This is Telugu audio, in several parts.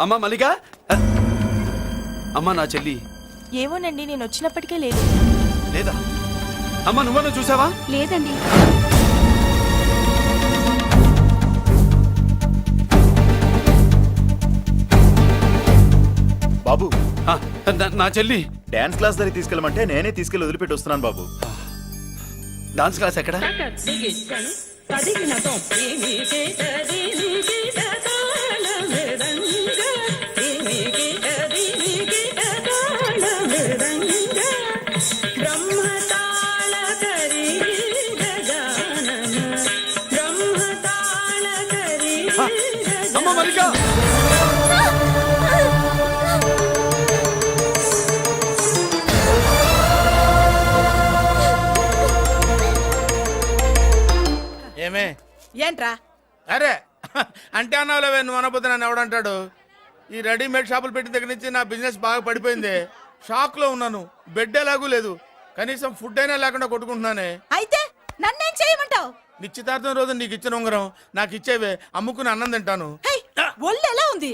అమ్మా మల్లిక, అమ్మా నా చెల్లి ఏమోనండి, నేను వచ్చినప్పటికే లేదు. లేదా? అమ్మా నువ్వన్నా చూసావా? లేదండి. బాబు, నా చెల్లి డాన్స్ క్లాస్ దగ్గర తీసుకెళ్ళమంటే నేనే తీసుకెళ్ళి వదిలిపెట్టి వస్తున్నాను బాబు. డాన్స్ క్లాస్ ఎక్కడ? అమ్మ మల్లిక, ఏమే ఏంట్రా? అరే అంటే అన్నావులేవే, నువ్వు అనబోతే నన్ను ఎవడంటాడు. ఈ రెడీమేడ్ షాపులు పెట్టిన దగ్గర నుంచి నా బిజినెస్ బాగా పడిపోయింది. షాక్ లో ఉన్నాను. బెడ్ ఎలాగూ లేదు, కనీసం ఫుడ్ అయినా లేకుండా కొట్టుకుంటున్నానే. అయితే నన్నేం చేయమంటావు? నిశ్చితార్థం రోజు నీకు ఇచ్చిన ఉంగరం నాకు ఇచ్చేవే, అమ్ముకుని అన్నం తింటాను. ఒళ్ళు ఎలా ఉంది?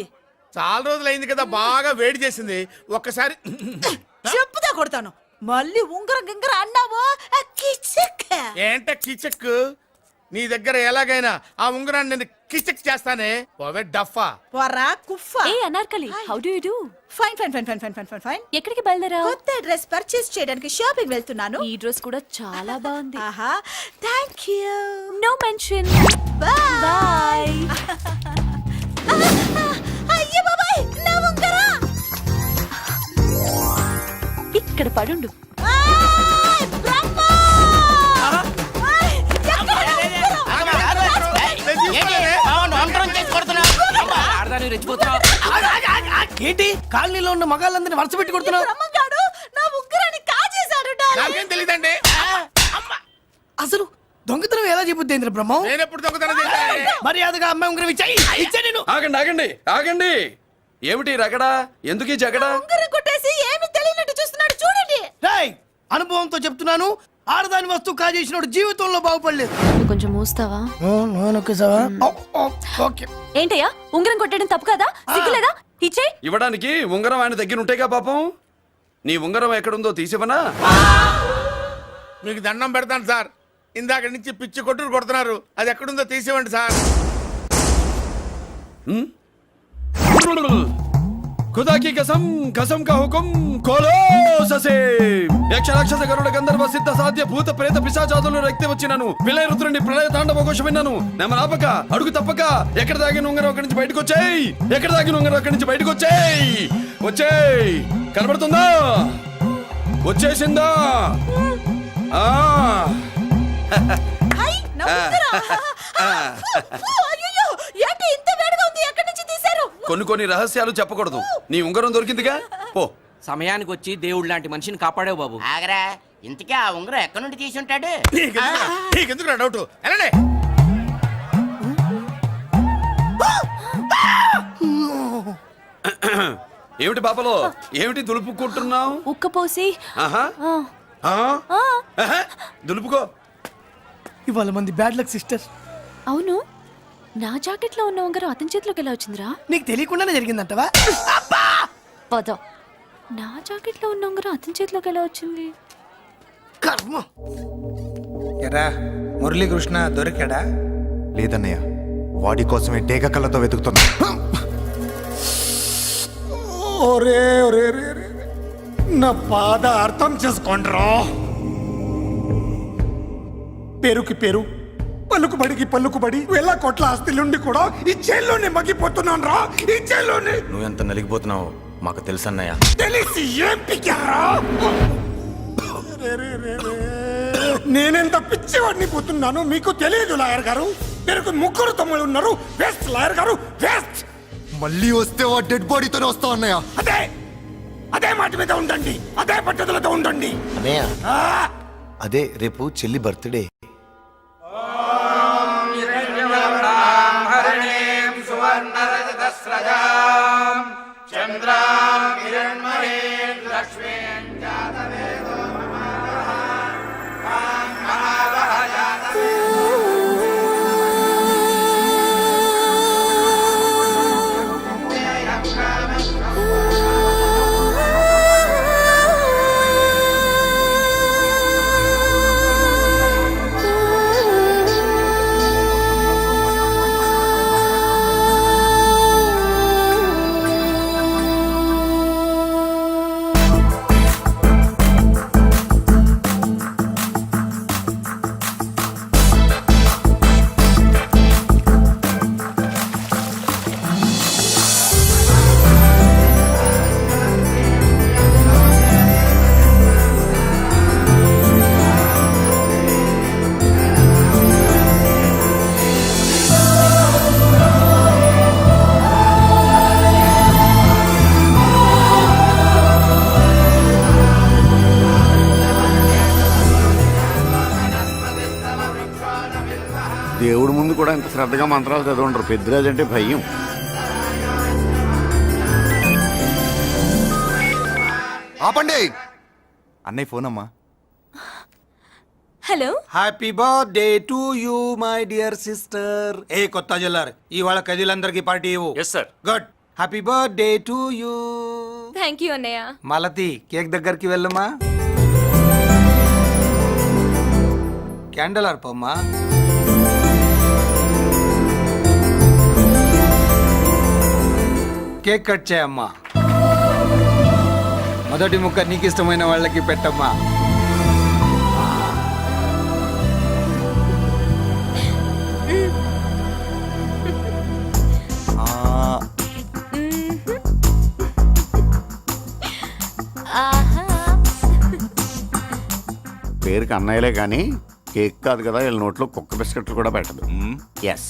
చాలా రోజులు అయింది కదా, బాగా వేడి చేసింది. ఒక్కసారి చెప్పుదా కొడతాను. మళ్ళీ ఉంగరం గింగర అన్నావో ఏంట కిచక్. నీ దగ్గర ఎలాగైనా ఆ ఉంగరాన్ని నేను కిచక్ చేస్తానే. పోవే డఫా. పోరా కుఫా. ఏ Anarkali, how do you do? Fine fine fine fine fine fine fine fine. ఎక్కడికి బయలుదేరావు? కొత్త డ్రెస్ పర్చేస్ చేయడానికి షాపింగ్ వెళ్తున్నాను. ఈ డ్రెస్ కూడా చాలా బాగుంది. ఆహా, thank you. No mention. Bye bye. అయ్యో బాబాయ్, నా ఉంగరం ఇక్కడ పడుండు. ఆయ్ బ్రహ్మ! ఆయ్, ఎక్కడ నా ఏంటి కాలనీలో ఉన్న మగాళ్ళందరినీ వరుస పెట్టి కొడుతున్నావు? బ్రహ్మంగాడు నా ఉంగరాన్ని కాజేశాడు. నాకేం తెలియదండి. అసలు దొంగతనం ఎలా చెబుద్ది బ్రహ్మం? నేను ఎప్పుడు దొంగతనం చేశాను? మర్యాదగా అమ్మాయి ఉంగరం ఇచ్చా నేను. ఆగండి ఆగండి ఆగండి. ఏమిటి రగడా? ఎందుకు ఈ జగడా? ఉంగరం కొట్టేసి ఏమీ తెలియనట్టు చూస్తున్నాడు, చూడండి. రేయ్, అనుభవంతో చెప్తున్నాను, ఆడదాని వస్తువు కాజేసినోడు జీవితంలో బాగుపడలేదు. కొంచెం మూస్తావా? ఓకే. ఏంటయ్యా, ఉంగరం కొట్టడం తప్పు కదా? సిగ్గులేదా? ఇచ్చే. ఇవ్వడానికి ఉంగరం ఆయన దగ్గర ఉంటేగా పాపం. నీ ఉంగరం ఎక్కడుందో తీసివనా? మీకు దండం పెడతాను సార్, ఇందాక నుంచి పిచ్చి కొట్టుడు కొడుతున్నారు. అది ఎక్కడుందో తీసివ్వండి సార్. खुदा की कसम, कसम का हुकुम खोलो ससे. యక్ష రాక్షస గరుడ గంధర్వ సిద్ధ సాధ్య భూత ప్రేత పిశాచాదులు రక్తి వచ్చినాను. విలయ రుద్రుని ప్రళయ తాండవ ఘోష విన్నాను. నెమలాపక అడుగు తప్పక ఎక్కడ దాగిన ఉంగరం అక్కడి నుంచి బయటకు వచ్చేయ్. ఎక్కడ దాగిన ఉంగరం అక్కడి నుంచి బయటకు వచ్చేయ్. వచ్చేయ్. కనబడుతుందా? వచ్చేసిందా? హై, నా ఉంగరం. అయ్యో, ఏంటి ఇంత వేడిగా ఉంది? ఎక్కడి నుంచి తీశారు? కొన్ని రహస్యాలు చెప్పకూడదు. నీ ఉంగరం దొరికిందిగా, పో. సమయానికి వచ్చి దేవుడు లాంటి మనిషిని కాపాడావు బాబు. ఆగరా, ఇంతకీ ఆ ఉంగరం ఎక్కడి నుండి తీసి ఉంటాడు? నీకెందుకు డౌట్? వెళ్ళండి. ఏమిటి పాపలో, ఏమిటి దులుపుకుంటున్నావు? ఉక్కపోసి. దులుపుకో. ఇవాళ మంది బ్యాడ్ లక్ సిస్టర్. అవును, నా జాకెట్ లో ఉన్న ఉంగరం అతని చేతిలోకి ఎలా వచ్చిందిరా? నీకు తెలియకుండానే జరిగిందంటవా? పద. నా జాకెట్ లో ఉన్న ఉంగరం అతని చేతిలోకి ఎలా వచ్చింది? కర్మ. ఎరా మురళీకృష్ణ దొరికాడా? లేదన్నయ్య, వాడి కోసమే డేగ కళ్ళతో వెతుకుతున్నా. ఒరే ఒరే రే, నా బాధ అర్థం చేసుకోండ్రా. పేరుకి పేరు, పలుకుబడికి పలుకుబడి వేల కోట్ల ఆస్తిలుండి కూడా ఈ జైల్లోనే మగ్గిపోతున్నాను రా. ఈ జైల్లోనే. నువ్వెంత నలిగిపోతున్నావు మాకు తెలుసన్నయ్య. తెలిసి ఏం పిక్కారా? నేనెంత పిచ్చివాడిని పోతున్నాను మీకు తెలియదు లాయర్ గారు. పేరుకు ముగ్గురు తమ్ముళ్ళు ఉన్నారు. వేస్ట్ లాయర్ గారు, వేస్ట్. మళ్ళీ వస్తే ఆ డెడ్ బాడీతోనే వస్తావు అన్నయ్య. అదే అదే మాట మీద ఉండండి, అదే పద్ధతులతో ఉండండి అన్నయ్య. అదే రేపు చెల్లి బర్త్డే. ముందు కూడా ఇంత శ్రద్ధగా మంత్రాలు చదవంటారు. పెద్దరాజు అంటే భయం. ఆపండి. అన్నయ్య ఫోన్ అమ్మా. Hello. Happy birthday to you my dear sister. ఏ కొత్త జల్లార్ ఇవాళ కదిలందరికీ పార్టీ ఇవ్వు. Yes sir. Good. Happy birthday to you. Thank you అన్నయ్య. మలతి కేక్ దగ్గరికి వెళ్ళమ్మా. క్యాండల్ అర్పమ్మా. కేక్ కట్ చేయమ్మా. మొదటి ముక్క నీకు ఇష్టమైన వాళ్ళకి పెట్టమ్మా. పేరుకి అన్నయ్యలే కానీ కేక్ కాదు కదా, వీళ్ళ నోట్లో కుక్క బిస్కెట్లు కూడా పెట్టదు. ఎస్.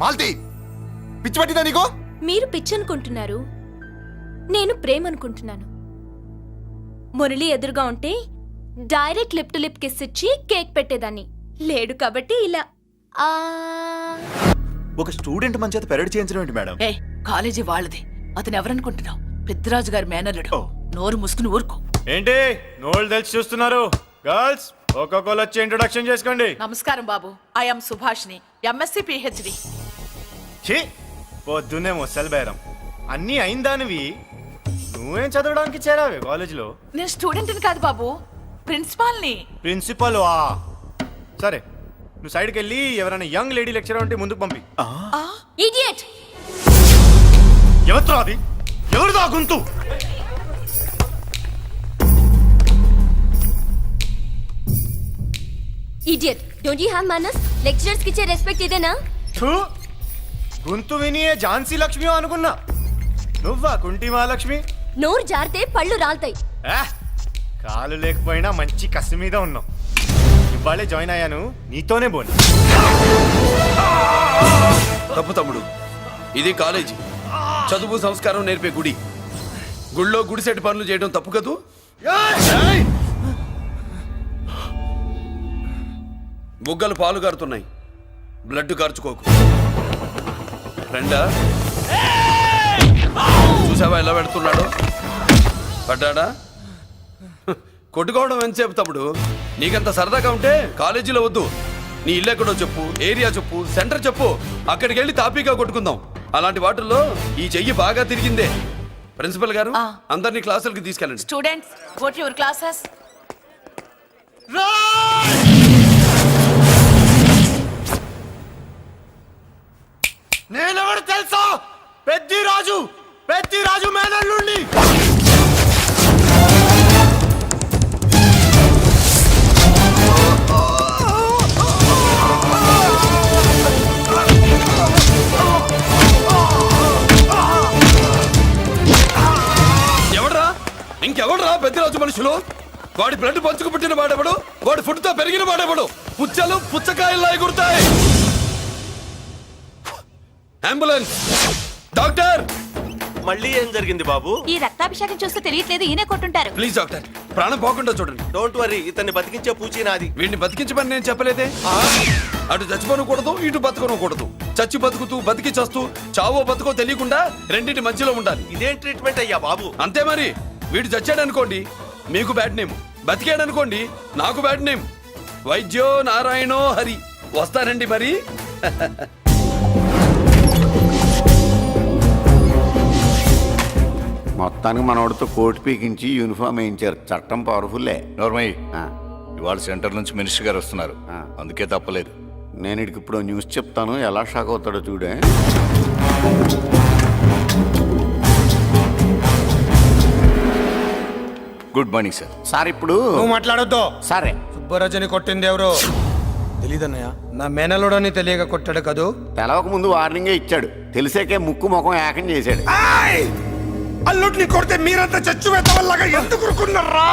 మాల్తి, పిచ్చి పట్టిందా నీకు? మీరు పిచ్చి అనుకుంటున్నారు, నేను ప్రేమ అనుకుంటున్నాను. మురళి ఎదురుగా ఉంటే direct lip to lip kiss ఇచ్చి కేక్ పెట్టేదాన్ని. లేడు కాబట్టి ఇలా. ఒక స్టూడెంట్ మన చేత పెరడ్ చేయించడం ఏంటి మేడం? ఏ కాలేజీ వాళ్ళది, అతను ఎవరనుకుంటున్నావు? పెద్దరాజు గారి మేనల్లుడు. నోరు మూసుకుని ఊరుకో. ఏంటి నోళ్ళు తెలిసి చూస్తున్నారు? గర్ల్స్ ఒక్కొక్కరు వచ్చి ఇంట్రొడక్షన్ చేసుకోండి. నమస్కారం బాబు, ఐఎమ్ సుభాష్ని, ఎంఎస్సి పిహెచ్డి. పొద్దున్నే ముసలి బేరం అన్నీ అయిందానివి. నువ్వేం చదవడానికి చేరావే కాలేజీలో? నేను స్టూడెంట్ని కాదు బాబు, ప్రిన్సిపాల్ని. ప్రిన్సిపల్ సరే, నువ్వు సైడ్కి వెళ్ళి ఎవరైనా యంగ్ లేడీ లెక్చరర్ ఉంటే ముందుకు పంపి. ఇడియట్. ఎవరితో అది? ఎవరిదో ఆ గొంతు? ఇడియట్. డోంట్ యు హావ్ మనస్? లెక్చరర్స్ కి ఇచ్చే రెస్పెక్ట్ ఇదేనా? గొంతు విని ఝాన్సీ లక్ష్మి అనుకున్నా. నువ్వా కుంటి మహాలక్ష్మి? నోరు జారితే పళ్ళు రాల్తాయి. కాలు లేకపోయినా మంచి కసి మీద ఉన్నావు. ఇవాళే జాయిన్ అయ్యాను, నీతోనే బోని. తప్పు తమ్ముడు, ఇది కాలేజీ, చదువు సంస్కారం నేర్పే గుడి. గుళ్ళో గుడిసెట్టి పనులు చేయడం తప్పు కదూ? ఏయ్! బుగ్గలు పాలు గారుతున్నాయి, బ్లడ్ కార్చుకోకు. ఫ్రెండా, చూసావా ఎలా పెడుతున్నాడు? పడ్డాడా? కొట్టుకోవడం ఎంతసేపు తమ్ముడు? నీకంత సరదాగా ఉంటే కాలేజీలో వద్దు. నీ ఇల్లు ఎక్కడో చెప్పు, ఏరియా చెప్పు, సెంటర్ చెప్పు, అక్కడికి వెళ్ళి తాపీగా కొట్టుకుందాం. అలాంటి వాటిల్లో ఈ చెయ్యి బాగా తిరిగిందే. ప్రిన్సిపల్ గారు, అందరినీ క్లాసులకి తీసుకెళ్ళండి. Students go to your classes. నేనెవరు తెలుసా? పెద్దిరాజు, పెద్దిరాజు మేనల్లుండి. ఎవడ్రా? ఇంకెవడ్రా పెద్దిరాజు మనుషులు? వాడి బ్లడ్ పంచుకు పుట్టిన వాడెవడు? వాడి ఫుడ్ తో పెరిగిన వాడెవడు? పుచ్చలు పుచ్చకాయల్లా ఎగురుతాయి. Ambulance, doctor. మళ్ళీ ఏం జరిగింది బాబు? ఈ రక్తాభిషేకం చూస్తే తెలియట్లేదు, ఈయనే కొట్టుంటారు. ప్లీజ్ డాక్టర్, ప్రాణం పోకుండా చూడండి. డోంట్ వరీ, ఇతన్ని బతికించే పూచి నాది. వీడిని బతికించమని నేను చెప్పలేదే. అటు చచ్చిపోనకూడదు, ఇటు బతకనకూడదు. చచ్చి బతుకుతూ, బతికి చస్తూ, చావో బతుకో తెలియకుండా రెండింటి మధ్యలో ఉండాలి. ఇదేం ట్రీట్మెంట్ అయ్యా బాబు? అంతే మరి. వీడు చచ్చాడనుకోండి మీకు బ్యాడ్ నేమ్, బతికాడనుకోండి నాకు బ్యాడ్ నేమ్. వైద్యో నారాయణో హరి. వస్తారండి మరి. మొత్తానికి మనోడితో కోట్ పీకించి యూనిఫామ్ వేయించారు. చట్టం పవర్ఫుల్లే. నోర్మయ్య, ఇవాళ సెంటర్ నుంచి మినిస్టర్ గారు వస్తున్నారు, అందుకే తప్పలేదు. నేను ఇడికి ఇప్పుడు న్యూస్ చెప్తాను, ఎలా షాక్ అవుతాడో చూడే. Good morning sir. సార్ ఇప్పుడు నువ్వు మాట్లాడొద్దు. సరే, సుబ్బరాజుని కొట్టింది ఎవరు? తెలీదన్నయ్య. నా మేనలోడని తెలియక కొట్టాడు కదూ. తెలవక ముందు వార్నింగే ఇచ్చాడు, తెలిసాకే ముక్కు ముఖం ఏకం చేశాడు. అల్లుడిని కొడితే మీరంతా చచ్చు వల్లగా ఎందుకు ఊరుకున్నారా?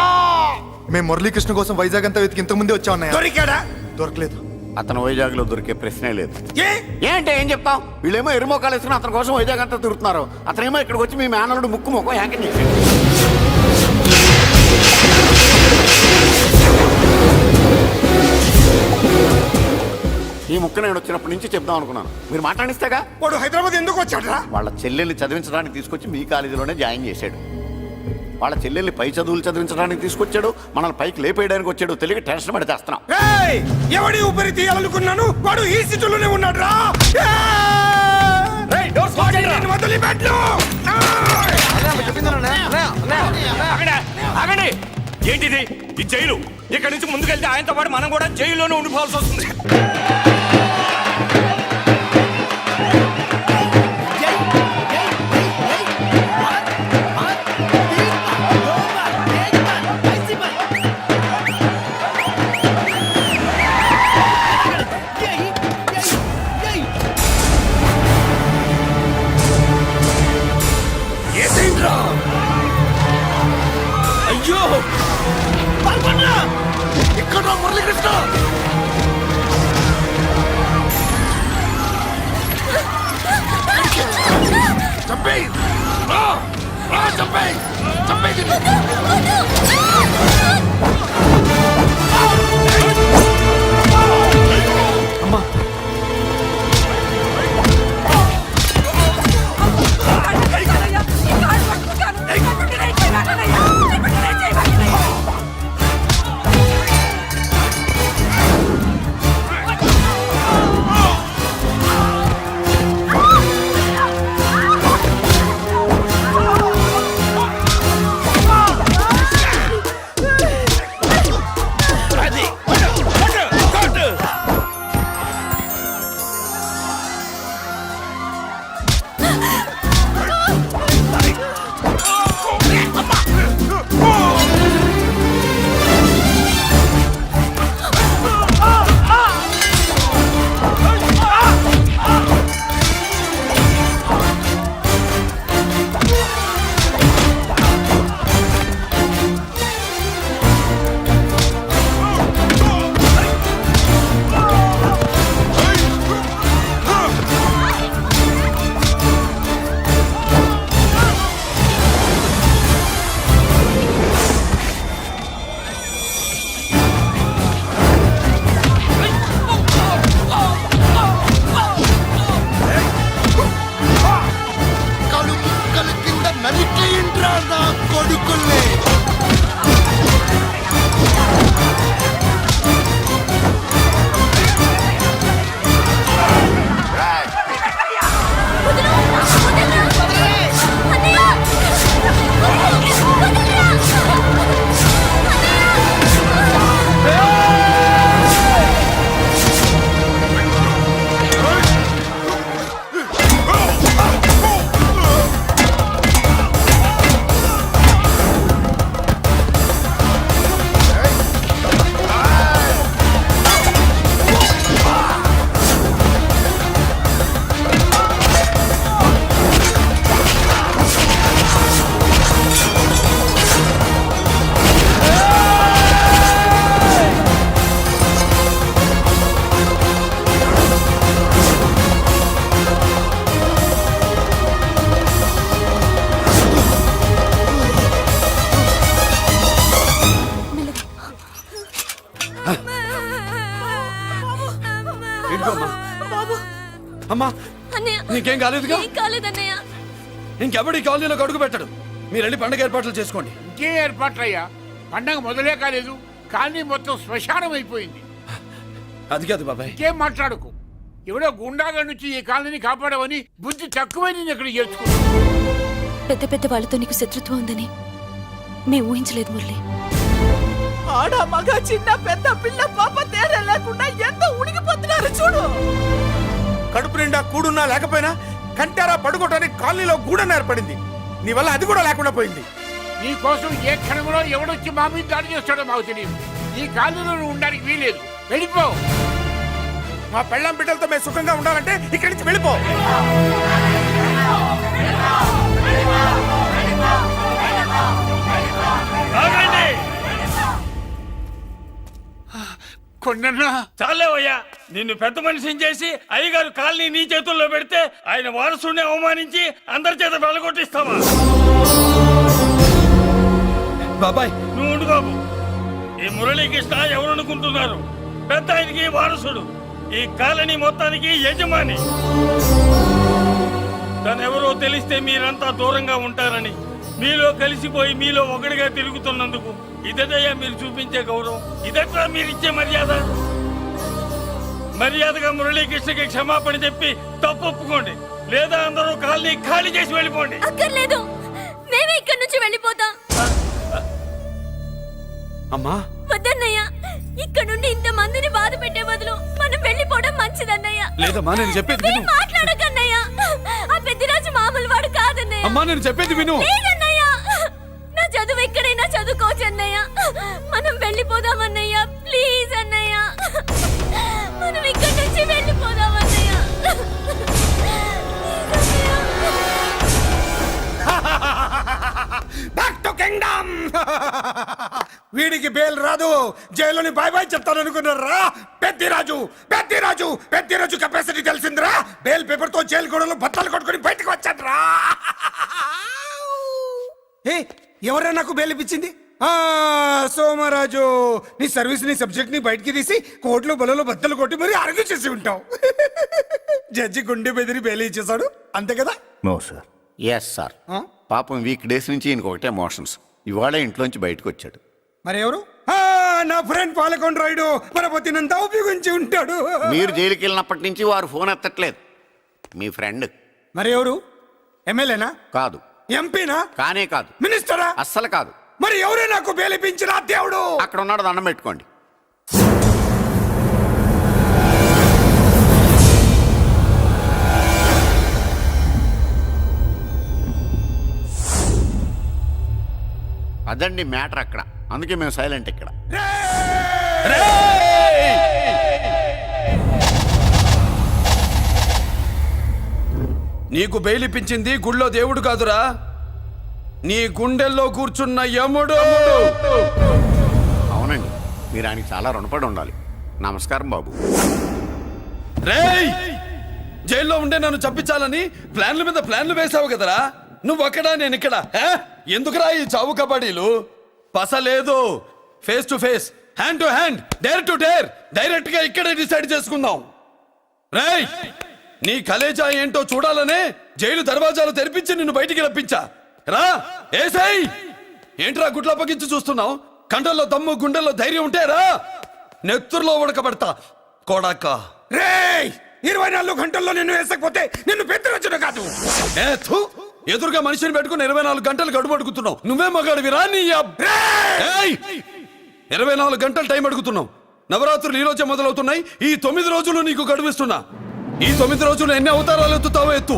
మేము మురళీకృష్ణ కోసం వైజాగ్ అంతా వెతికి ఇంతకు ముందే వచ్చా ఉన్నాయా? దొరికాడా? దొరకలేదు. అతను వైజాగ్లో దొరికే ప్రశ్నే లేదు. ఏ ఏంటి ఏం చెప్తాం? వీళ్ళేమో ఎరుమోకాలు వేసుకుని అతని కోసం వైజాగ్ అంతా తిరుగుతున్నారు. అతనేమో ఇక్కడికి వచ్చి మీ మేనల్లుడు ముక్కు ముఖం హ్యాంకింగ్ చేశాడు. ఈ ముక్క నేను వచ్చినప్పటి నుంచి చెప్దాం అనుకున్నాను, మీరు మాట్లాడిస్తేగా. వాడు హైదరాబాద్ ఎందుకు వచ్చాడరా? వాళ్ళ చెల్లెల్ని చదివించడానికి తీసుకొచ్చి మీ కాలేజీలోనే జాయిన్ చేశాడు. వాళ్ళ చెల్లెల్ని పై చదువులు చదివించడానికి తీసుకొచ్చాడు, మనల్ని పైకి లేపేయడానికి వచ్చాడు. తెలియక టెన్షన్ పడి చేస్తున్నాం. ఏయ్! ఎవడి ఊపిరి తీయాలనుకున్నాను వాడు ఈ స్థితిలోనే ఉన్నాడు రా. వదిలిపెట్టు. ఆగండి, ఏంటిది? ఈ జైలు. ఇక్కడి నుంచి ముందుకెళ్తే ఆయనతో పాటు మనం కూడా జైల్లోనే ఉండిపోవాల్సి వస్తుంది. అయ్యో ఇక్కడ మురళీకృష్ణ. చంపేయ్, చంపేయ్, చంపేయ్. అమ్మా అమ్మా నీకేం కాలేదుగా? కాలేదన్నయ్య. ఇంకెవడి కాలనీలోకి అడుగు పెట్టడు. మీరు వెళ్ళి పండగ ఏర్పాట్లు చేసుకోండి. ఇంకే ఏర్పాట్లయ్యా? పండగ మొదలే కాలేదు, కానీ మొత్తం శ్మశానం అయిపోయింది. అది కాదు బాబాయ్. ఇంకేం మాట్లాడుకో. ఎవడో గుండాగా నుంచి ఈ కాలనీని కాపాడవని బుద్ధి తక్కువై నేను ఇక్కడ చేర్చుకున్నాను. పెద్ద పెద్ద వాళ్ళతో నీకు శత్రుత్వం ఉందని మేము ఊహించలేదు మురళి. ఆడ మగ చిన్న పెద్ద పిల్ల పాప తేడా లేకుండా ఎంత ఉడికిపోతున్నారు చూడు. కడుపు నిండా కూడున్నా లేకపోయినా కంటారా పడుకోవటానికి కాలనీలో గూడన ఏర్పడింది. నీ వల్ల అది కూడా లేకుండా పోయింది. నీ కోసం ఏ క్షణంలో ఎవడొచ్చి మా మీద దాడి చేస్తాడో మాకు తెలియదు. ఈ కాలనీలో నువ్వు ఉండడానికి వీలేదు. వెళ్ళిపో. మా పెళ్ళాం బిడ్డలతో మేము సుఖంగా ఉండాలంటే ఇక్కడి నుంచి వెళ్ళిపో. కొండన్నా చాలేవయ్యా, నిన్ను పెద్ద మనిషిని చేసి అయ్యగారు కాలనీ నీ చేతుల్లో పెడితే ఆయన వారసుని అవమానించి అందరి చేత వెళ్ళగొట్టిస్తావా? బాబాయ్ నువ్వు ఉండు బాబు. ఈ మురళీకృష్ణ ఎవరనుకుంటున్నారు? పెద్ద ఆయనకి వారసుడు, ఈ కాలనీ మొత్తానికి యజమాని. తనెవరో తెలిస్తే మీరంతా దూరంగా ఉంటారని మీలో కలిసిపోయి మీలో ఒకటిగా తిరుగుతున్నందుకు ఇదయ్యా మీరు చూపించే గౌరవం, ఇదట్లా మీరిచ్చే మర్యాద. మర్యాదగా మురళీకృష్ణకి క్షమాపణ చెప్పి తప్పు ఒప్పుకోండి, లేదా అందరూ కాలనీ ఖాళీ చేసి వెళ్ళిపోండి. అక్కర్లేదు, మేమే ఇక్కడి నుంచి వెళ్ళిపోతాం. అమ్మా వద్దన్నయ్య, ఇక్కడ నుండి ఇంత మందిని బాధ పెట్టే బదులు మనం వెళ్ళిపోవడం మంచిదన్నయ్య. లేదమ్మా, నేను చెప్పేది విను. మాట్లాడకన్నయ్య, ఆ పెద్దిరాజు మామూలు వాడు కాదన్నయ్య. అమ్మా నేను చెప్పేది విను. లేదన్నయ్య, నా చదువు ఎక్కడైనా చదువుకోవచ్చు అన్నయ్య. మనం వెళ్ళిపోదామన్నయ్య, ప్లీజ్ అన్నయ్య. మనం ఇక్కడి నుంచి వెళ్ళిపోదామన్నయ్య. Back to kingdom. వీడికి బెయిల్ రాదు, జైలుని బాయ్ బాయ్ చెప్తాను అనుకున్నారా? పెద్దిరాజు కెపాసిటీ తెలిసిందిరా. బెయిల్ పేపర్ తో జైలు గోడలు బత్తలు కొట్టుకుని బయటకు వచ్చాడ్రా. ఎవరా నాకు బెయిల్ ఇప్పించింది? సోమరాజు, నీ సర్వీస్ నీ సబ్జెక్ట్ ని బయటికి తీసి కోర్టులో బలలో బద్దలు కొట్టి మరి ఆర్గ్యూ చేసి ఉంటావు. జడ్జి గుండె బెదిరి బెయిల్ ఇచ్చేసాడు, అంతే కదా? No sir. Yes sir. పాపం వీక్ డేస్ నుంచి ఇంకొకటే ఎమోషన్స్. ఇవాళ ఇంట్లోంచి బయటకు వచ్చాడు. మరి ఎవరు? నా ఫ్రెండ్ పాలకొండ రాయుడు పరపతినంతా ఉపయోగించి ఉంటాడు. మీరు జైలుకి వెళ్ళినప్పటి నుంచి వారు ఫోన్ ఎత్తట్లేదు. మీ ఫ్రెండ్. మరి ఎవరు? ఎమ్మెల్యేనా? కాదు. ఎంపీనా? కానే కాదు. మినిస్టరా? అస్సలు కాదు. మరి ఎవరే నాకు బేలిపించిన దేవుడు? అక్కడ ఉన్నాడు, దండం పెట్టుకోండి. అదండి మ్యాటర్ అక్కడ. అందుకే మేము సైలెంట్ ఇక్కడ. నీకు బెయిలిపించింది గుళ్ళో దేవుడు కాదురా, నీ గుండెల్లో కూర్చున్న యముడు. అవునండి, మీరు ఆయనకి చాలా రుణపడి ఉండాలి. నమస్కారం బాబు. రేయ్, జైల్లో ఉండే నన్ను చంపించాలని ప్లాన్ల మీద ప్లాన్లు వేసావు కదరా. నువ్వు అక్కడా నేను ఇక్కడ. ఎందుకురా ఈ చావు కబడ్డీలు? పసలేదు. Face to face, hand to hand, dare to dare, direct గా ఇక్కడే డిసైడ్ చేసుకుందాం. రేయ్, నీ కలేజా ఏంటో చూడాలనే జైలు దర్వాజాలు తెరిపించి నిన్ను బయటికి రప్పించా. రా ఏసై. ఏంట్రా గుడ్ల పగించి చూస్తున్నావు? కండల్లో దమ్ము గుండెల్లో ధైర్యం ఉంటే రా, నెత్తురులో ఉడకబడతా కొడాక. రేయ్, 24 గంటల్లో నిన్ను వేసకపోతే నిన్ను పెద్దరొచ్చుడు కాదు. ఎదురుగా మనిషిని పెట్టుకుని 24 గంటలు గడుపు అడుగుతున్నావు. నువ్వే మగాడివిరా నీ 24 గంటలు టైం అడుగుతున్నావు. నవరాత్రులు ఈ రోజే మొదలవుతున్నాయి. ఈ 9 రోజులు నీకు గడువిస్తున్నా. ఈ 9 రోజులు ఎన్ని అవతారాలు ఎత్తుతావో ఎత్తు.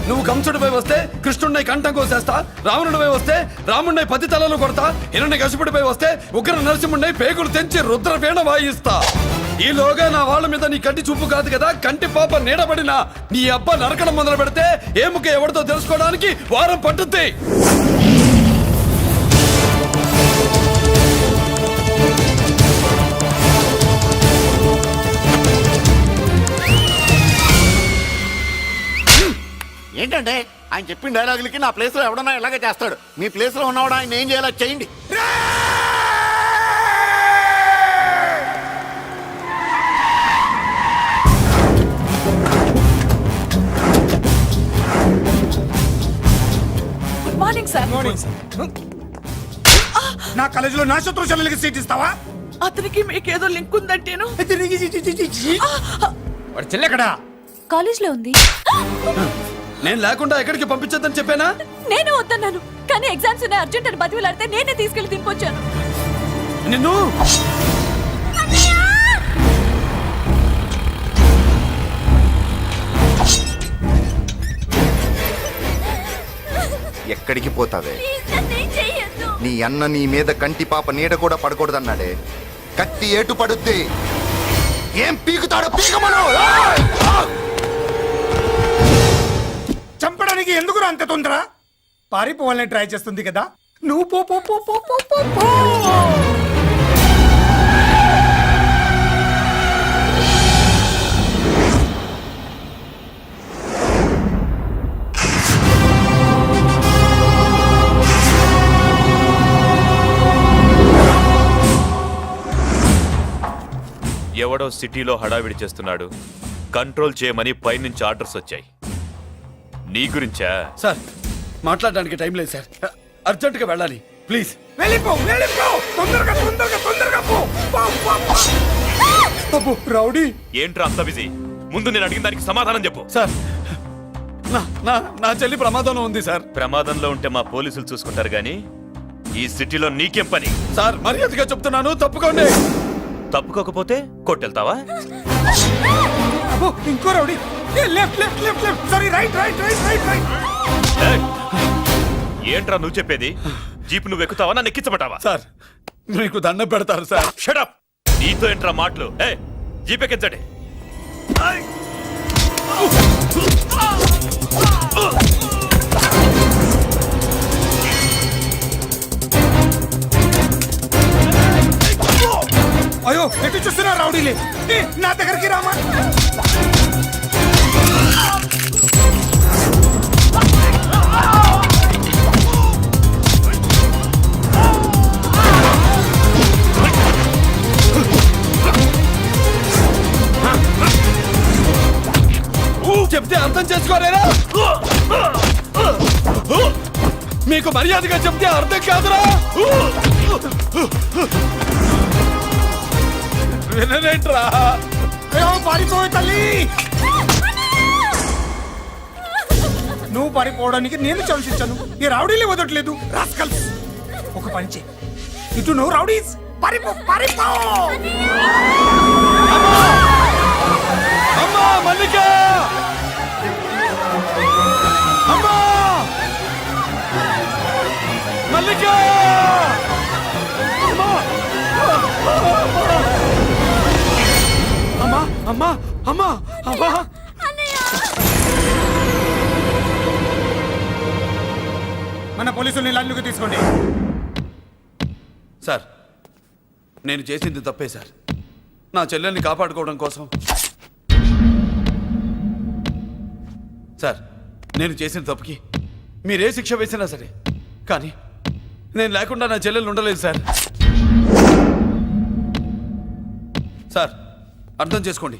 నువ్వు కంసుడిపై వస్తే కృష్ణుడిని కంఠం కోసేస్తా, రావణుడిపై వస్తే రాముడిని 10 తలలు కొడతా, హిరణ్యకశిపుడిపై వస్తే ఉగ్ర నరసింహుడిని పేగులు తెంచి రుద్రపీణ వాయిస్తా. ఈలోగా నా వాళ్ళ మీద నీ కంటి చూపు కాదు కదా, కంటి పాప నీడబడినా నీ అబ్బ నరకడం మొదలు పెడితే ఏముక ఎవరితో తెలుసుకోవడానికి వారం పట్టుద్ది. ఏంటంటే ఆయన చెప్పిన డైలాగులకి నా ప్లేస్ లో ఎవడన్నా ఇలాగే చేస్తాడు. మీ ప్లేస్ లో ఉన్నవాడు ఆయన ఏం చేయాలో చేయండి. Good morning sir. నా కాలేజీలో నా శత్రు చెల్లెలకి సీట్ ఇస్తావా? అతనికి మీకేదో లింక్ ఉందంటేను. వాడు చెల్లెక్కడా? కాలేజ్ లో ఉంది. నేను లేకుండా ఎక్కడికి పంపించొద్దని చెప్పానా? నేను వద్దన్నాను, కానీ ఎగ్జామ్స్ ఉన్నాయి అర్జెంట్ అని బతిలాడితే నేనే తీసుకెళ్లి దింపొచ్చాను. నిన్ను ఎక్కడికి పోతావే? నీ అన్న నీ మీద కంటి పాప నీడ కూడా పడకూడదన్నాడే. కత్తి ఏటు పడుద్ది. ఏం పీకుతాడో పీకమను. చంపడానికి ఎందుకు అంత తొందర? పారిపోవాలని ట్రై చేస్తుంది కదా. నువ్వు పో పో పో పో పో పో పో. ఎవడో సిటీలో హడావిడి చేస్తున్నాడు, కంట్రోల్ చేయమని పైనుంచి ఆర్డర్స్ వచ్చాయి. నీ గురించా? సార్ మాట్లాడడానికి టైం లేదు సార్, అర్జెంటుగా వెళ్ళాలి ప్లీజ్. వెళ్ళిపో వెళ్ళిపో, తొందరగా తొందరగా తొందరగా పో. అబ్బో, రౌడీ. ఏంట్రా అంత బిజీ? ముందు నేను అడిగిన దానికి సమాధానం చెప్పు. సార్ నా చెల్లి ప్రమాదంలో ఉంది సార్. ప్రమాదంలో ఉంటే మా పోలీసులు చూసుకుంటారు గాని ఈ సిటీలో నీకేం పని? సార్ మర్యాదగా చెప్తున్నాను, తప్పుకోండి. తప్పుకోకపోతే కొట్టెళ్తావా? అబ్బో, ఇంకో rowdy. Left left left left, sorry right right right right right. ఏయ్! ఏంట్రా నువ్వు చెప్పేది? జీప్ నువ్వు ఎక్కుతావా, నన్ను ఎక్కించబట్టావా? సార్ మీకు దండం పెడతారు సార్. షడప్! నీతో ఏంట్రా మాటలు? జీప్ ఎక్కించండి. అయ్యో, ఎటు చూస్తున్నా రౌడీలే. నా దగ్గరికి రామా. చెప్తే అర్థం చేసుకోలేరా? మీకు మర్యాదగా చెప్తే అర్థం కాదురా? వినరేంట్రా? అయ్యో, పారిపోయి తల్లి. నువ్వు పారిపోవడానికి నేను ఛాన్స్ ఇచ్చాను, ఈ రౌడీలే వదట్లేదు. రాస్కల్స్, ఒక పని చేయి, ఇటు నువ్వు రౌడీస్ పారిపో పారిపో. అమ్మా మల్లిక! అమ్మా మల్లిక! అమ్మా అమ్మా అమ్మా అమ్మా! మన పోలీసుల్ని లైన్లోకి తీసుకోండి. సార్ నేను చేసింది తప్పే సార్. నా చెల్లెల్ని కాపాడుకోవడం కోసం సార్ నేను చేసిన తప్పుకి మీరే శిక్ష వేసినా సరే, కానీ నేను లేకుండా నా చెల్లెలు ఉండలేదు సార్. సార్ అర్థం చేసుకోండి,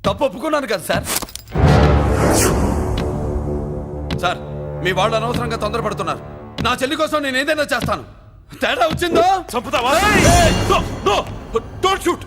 తప్పు ఒప్పుకున్నాను కదా సార్. సార్ మీ వాళ్ళు అనవసరంగా తొందరపడుతున్నారు. నా చెల్లి కోసం నేను ఏదైనా చేస్తాను. తేడా వచ్చిందో చంపుతావా? Don't shoot.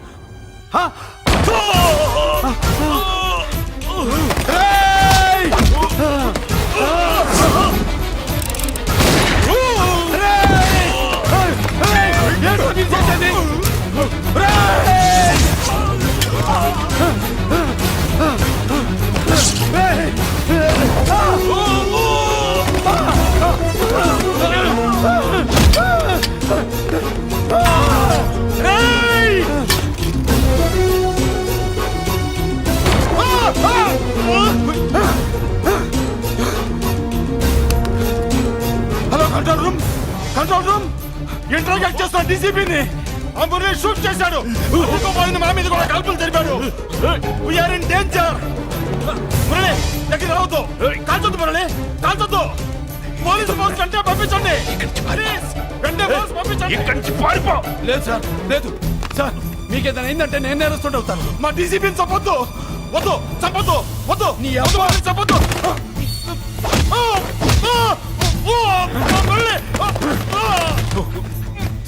Hello control room, control room. Interact చేస్తున్న డీసీపీని మురళి షూట్ చేశాడు. పోయింది, మా మీద కూడా కాల్పులు జరిపాడు. We're in danger. మురళి దగ్గర రావద్దు, కాల్చొద్దు మురళి, కాల్చొద్దు. పోలీసు ఫోర్స్ వెంటనే పంపించండి. వెంటనే ఫోర్స్ పంపించండి. ఇక్కడి నుంచి పారిపో. లేదు సార్, లేదు సార్. మీకేదైనా అయిందంటే నేను నేరస్తుడు అవుతాను. మా డీసీపీని చంపొద్దు, వద్దు, చంపొద్దు, వద్దు. నీ ఎవరు వాళ్ళని చంపొద్దు.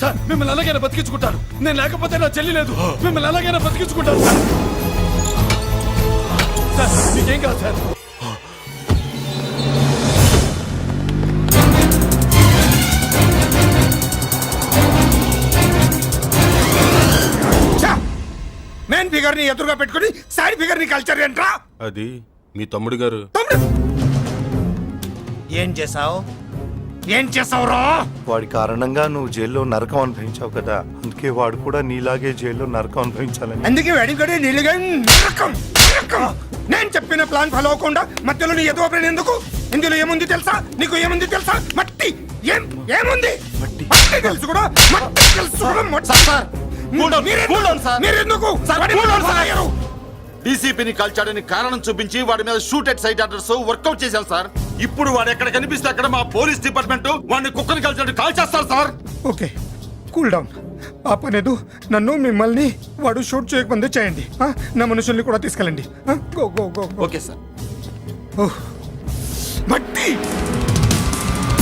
సార్ మిమ్మల్ని అలాగైనా బతికించుకుంటాను. నేను లేకపోతే నా చెల్లి లేదు. మిమ్మల్ని అలాగైనా బతికించుకుంటాను సార్. సార్ మీకేం కాదు సార్. మెయిన్ ఫిగర్ ని ఎదురుగా పెట్టుకుని సైడ్ ఫిగర్ ని కల్చర్ ఏంట్రా? అది మీ తమ్ముడు గారు. ఏం చేసావు? ఏం చేసావురా? వాడి కారణంగా నువ్వు జైల్లో నరకం అనుభవించావు కదా, అందుకే వాడు కూడా నీలాగే జైల్లో నరకం అనుభవించాలని. అందుకే వెడిగడే నీళ్ళగా నరకం నరకం. నేను చెప్పిన ప్లాన్ ఫాలో అవ్వకుండా మధ్యలో నీ ఎదువ ప్లాన్ ఎందుకు? ఇందులో ఏముంది తెలుసా? నీకు ఏముంది తెలుసా? మట్టి. ఏముంది? మట్టి తెలుసు కూడా, మట్టి తెలుసు కూడా. మీరెందుకు డీసీపీని కాల్చాడని కారణం చూపించి వాడి మీద shoot at sight orders work out చేశాం సార్. ఇప్పుడు వాడు ఎక్కడ కనిపిస్తే అక్కడ మా పోలీస్ డిపార్ట్మెంట్ వాడిని కుక్కని కాల్చాడు కాల్ చేస్తారు సార్. Okay, cool down. ఆ పనేదు నన్ను మిమ్మల్ని వాడు షూట్ చేయకముందే చేయండి. నా మనుషుల్ని కూడా తీసుకెళ్ళండి. Go go go. Okay sir. మట్టి